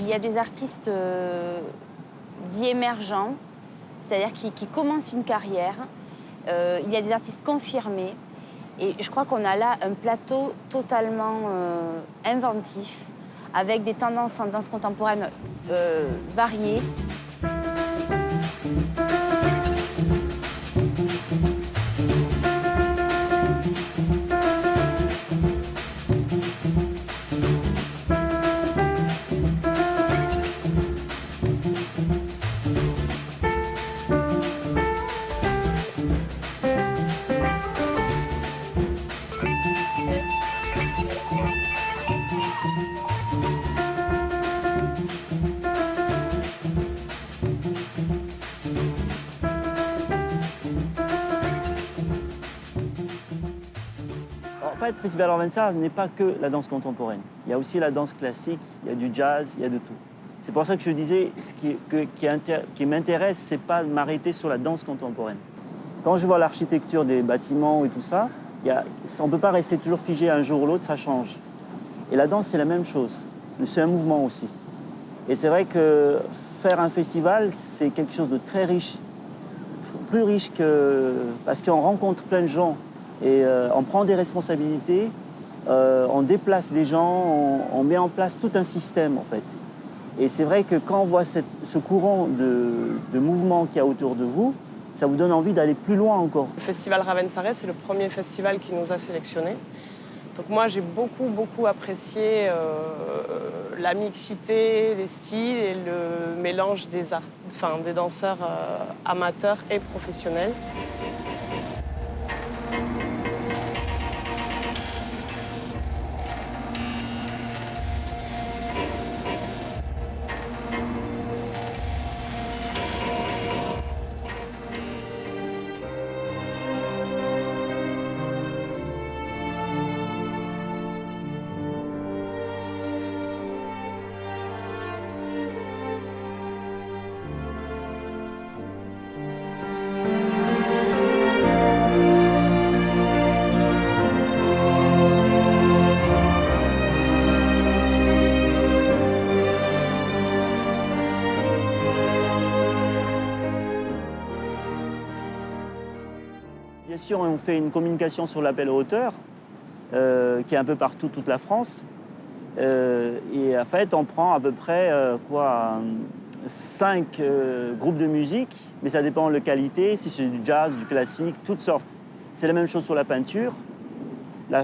Il y a des artistes dits émergents, c'est-à-dire qui commencent une carrière. Il y a des artistes confirmés. Et je crois qu'on a là un plateau totalement inventif, avec des tendances en danse contemporaine variées. En fait, le Festival Orvensa n'est pas que la danse contemporaine. Il y a aussi la danse classique, il y a du jazz, il y a de tout. C'est pour ça que je disais, ce qui m'intéresse, c'est pas de m'arrêter sur la danse contemporaine. Quand je vois l'architecture des bâtiments et tout ça, on ne peut pas rester toujours figé un jour ou l'autre, ça change. Et la danse, c'est la même chose. C'est un mouvement aussi. Et c'est vrai que faire un festival, c'est quelque chose de très riche, plus riche que... parce qu'on rencontre plein de gens. Et on prend des responsabilités, on déplace des gens, on met en place tout un système en fait. Et c'est vrai que quand on voit ce courant de mouvement qu'il y a autour de vous, ça vous donne envie d'aller plus loin encore. Le Festival Ravensarès, c'est le premier festival qui nous a sélectionnés. Donc moi, j'ai beaucoup apprécié la mixité, les styles et le mélange des danseurs amateurs et professionnels. Bien sûr, on fait une communication sur l'appel aux auteurs, qui est un peu partout, toute la France. Et en fait, on prend à peu près 5 groupes de musique, mais ça dépend de la qualité, si c'est du jazz, du classique, toutes sortes. C'est la même chose sur la peinture, la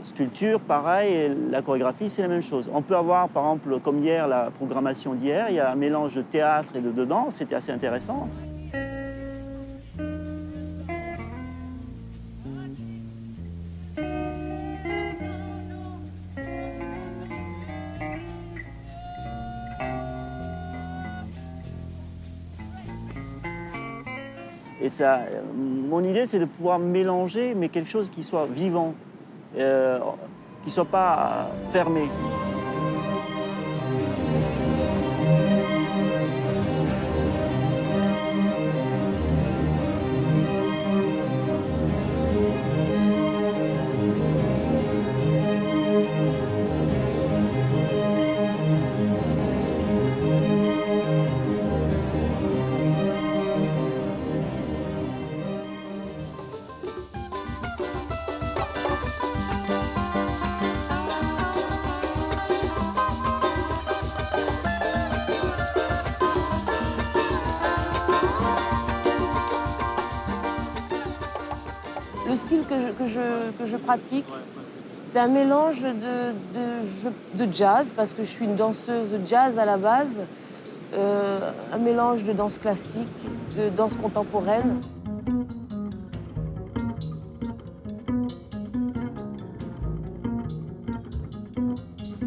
sculpture, pareil, et la chorégraphie, c'est la même chose. On peut avoir, par exemple, comme hier, la programmation d'hier, il y a un mélange de théâtre et de danse, c'était assez intéressant. Et ça, mon idée, c'est de pouvoir mélanger, mais quelque chose qui soit vivant, qui ne soit pas fermé. Le style que je pratique, c'est un mélange de jazz, parce que je suis une danseuse jazz à la base, un mélange de danse classique, de danse contemporaine.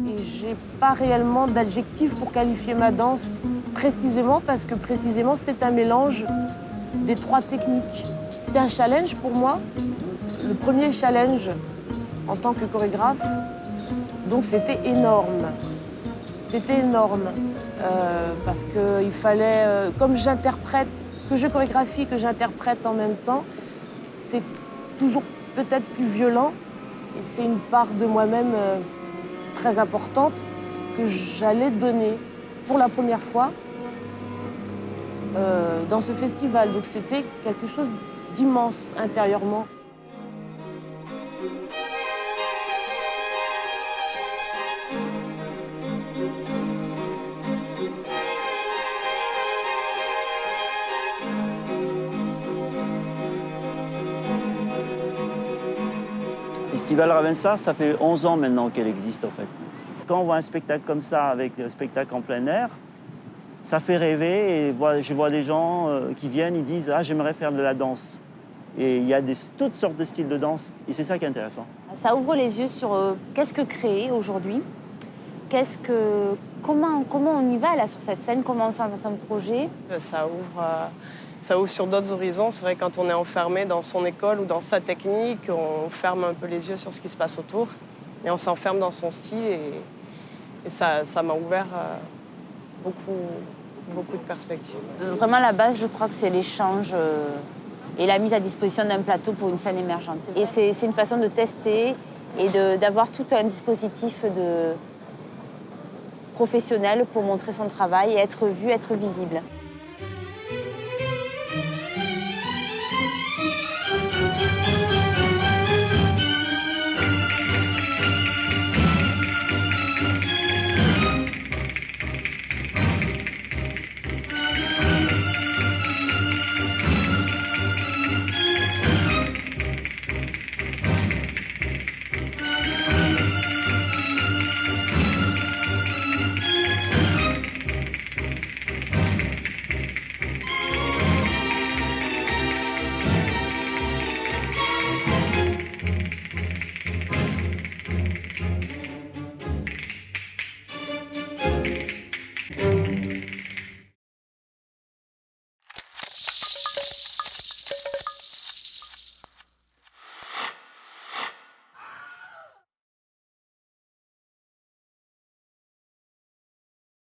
Et j'ai pas réellement d'adjectif pour qualifier ma danse précisément, parce que précisément c'est un mélange des 3 techniques. C'était un challenge pour moi, le premier challenge en tant que chorégraphe, donc c'était énorme. C'était énorme, parce qu'il fallait, comme j'interprète, que je chorégraphie, que j'interprète en même temps, c'est toujours peut-être plus violent, et c'est une part de moi-même très importante. que j'allais donner pour la première fois dans ce festival. Donc c'était quelque chose d'immense intérieurement. Festival Ravensar, ça fait 11 ans maintenant qu'elle existe en fait. Quand on voit un spectacle comme ça, avec un spectacle en plein air, ça fait rêver et je vois des gens qui viennent, ils disent « Ah, j'aimerais faire de la danse ». Et il y a toutes sortes de styles de danse et c'est ça qui est intéressant. Ça ouvre les yeux sur qu'est-ce que créer aujourd'hui, comment on y va là sur cette scène, comment on se sent dans son projet. Ça ouvre sur d'autres horizons. C'est vrai, quand on est enfermé dans son école ou dans sa technique, on ferme un peu les yeux sur ce qui se passe autour et on s'enferme dans son style et ça m'a ouvert beaucoup de perspectives. Vraiment, la base, je crois que c'est l'échange et la mise à disposition d'un plateau pour une scène émergente. Et c'est une façon de tester et d'avoir tout un dispositif professionnel pour montrer son travail et être vu, être visible.